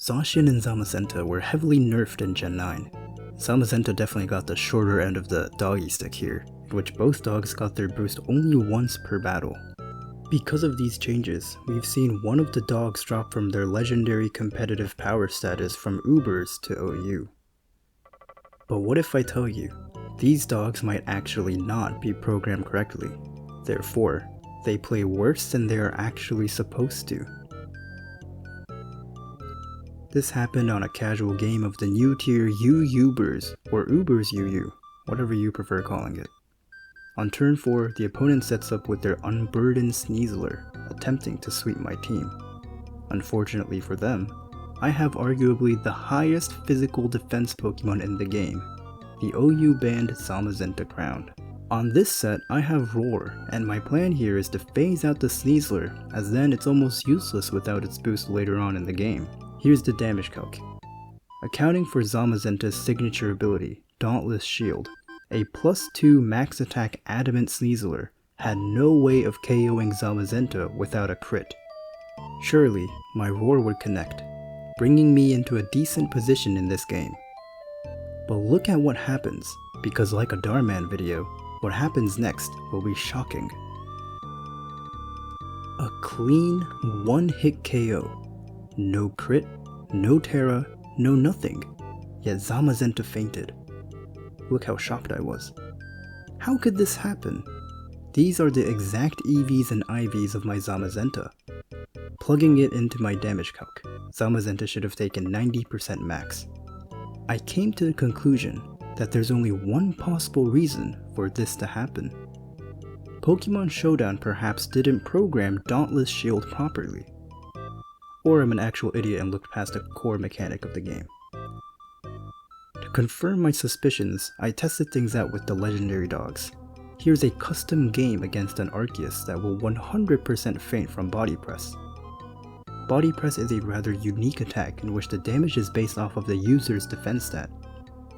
Zacian and Zamazenta were heavily nerfed in Gen 9. Zamazenta definitely got the shorter end of the doggy stick here, in which both dogs got their boost only once per battle. Because of these changes, we've seen one of the dogs drop from their legendary competitive power status from Ubers to OU. But what if I tell you, these dogs might actually not be programmed correctly, therefore, they play worse than they are actually supposed to. This happened on a casual game of the new tier U-Ubers, or Ubers UU, whatever you prefer calling it. On turn 4, the opponent sets up with their unburdened Sneasler, attempting to sweep my team. Unfortunately for them, I have arguably the highest physical defense Pokemon in the game, the OU banned Zamazenta crowned. On this set, I have Roar, and my plan here is to phase out the Sneasler, as then it's almost useless without its boost later on in the game. Here's the damage calc. Accounting for Zamazenta's signature ability, Dauntless Shield, a +2 max attack Adamant Sneasler had no way of KOing Zamazenta without a crit. Surely, my Roar would connect, bringing me into a decent position in this game. But look at what happens, because like a Darman video, what happens next will be shocking. A clean one-hit KO. No crit, no Terra, no nothing, yet Zamazenta fainted. Look how shocked I was. How could this happen? These are the exact EVs and IVs of my Zamazenta. Plugging it into my damage calc, Zamazenta should have taken 90% max. I came to the conclusion that there's only one possible reason for this to happen. Pokemon Showdown perhaps didn't program Dauntless Shield properly. Or I'm an actual idiot and looked past the core mechanic of the game. To confirm my suspicions, I tested things out with the legendary dogs. Here's a custom game against an Arceus that will 100% faint from Body Press. Body Press is a rather unique attack in which the damage is based off of the user's defense stat.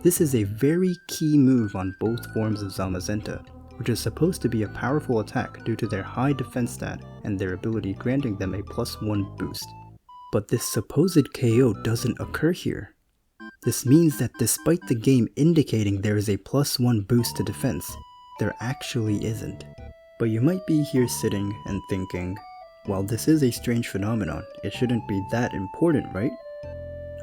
This is a very key move on both forms of Zamazenta, which is supposed to be a powerful attack due to their high defense stat and their ability granting them a +1 boost. But this supposed KO doesn't occur here. This means that despite the game indicating there is a +1 boost to defense, there actually isn't. But you might be here sitting and thinking, while this is a strange phenomenon, it shouldn't be that important, right?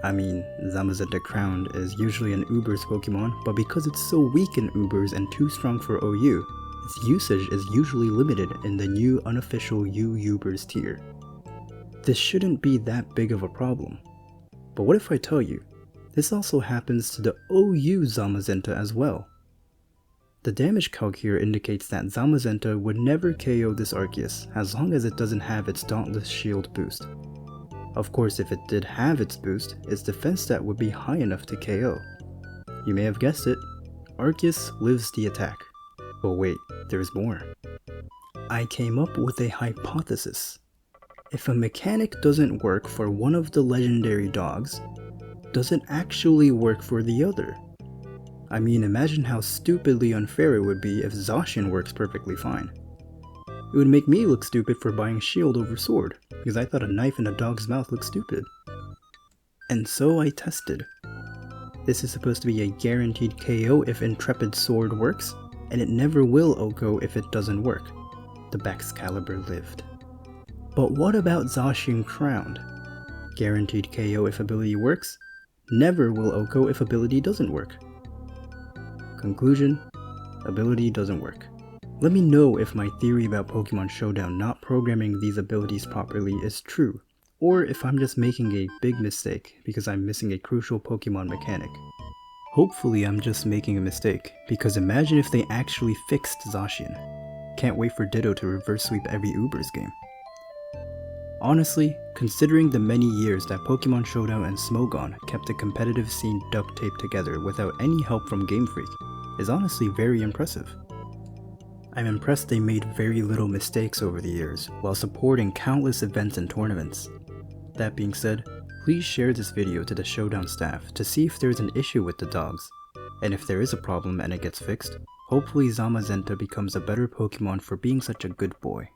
I mean, Zamazenta Crowned is usually an Ubers Pokemon, but because it's so weak in Ubers and too strong for OU, its usage is usually limited in the new unofficial U-Ubers tier. This shouldn't be that big of a problem. But what if I tell you, this also happens to the OU Zamazenta as well? The damage calc here indicates that Zamazenta would never KO this Arceus as long as it doesn't have its Dauntless Shield boost. Of course, if it did have its boost, its defense stat would be high enough to KO. You may have guessed it, Arceus lives the attack. But wait, there's more. I came up with a hypothesis. If a mechanic doesn't work for one of the legendary dogs, does it actually work for the other? I mean, imagine how stupidly unfair it would be if Zacian works perfectly fine. It would make me look stupid for buying shield over sword, because I thought a knife in a dog's mouth looked stupid. And so I tested. This is supposed to be a guaranteed KO if Intrepid Sword works, and it never will OHKO if it doesn't work. The Baxcalibur lived. But what about Zacian Crowned? Guaranteed KO if ability works, never will OHKO if ability doesn't work. Conclusion, ability doesn't work. Let me know if my theory about Pokemon Showdown not programming these abilities properly is true, or if I'm just making a big mistake because I'm missing a crucial Pokemon mechanic. Hopefully I'm just making a mistake, because imagine if they actually fixed Zacian. Can't wait for Ditto to reverse sweep every Ubers game. Honestly, considering the many years that Pokemon Showdown and Smogon kept the competitive scene duct taped together without any help from Game Freak, is honestly very impressive. I'm impressed they made very little mistakes over the years, while supporting countless events and tournaments. That being said, please share this video to the Showdown staff to see if there's an issue with the dogs, and if there is a problem and it gets fixed, hopefully Zamazenta becomes a better Pokemon for being such a good boy.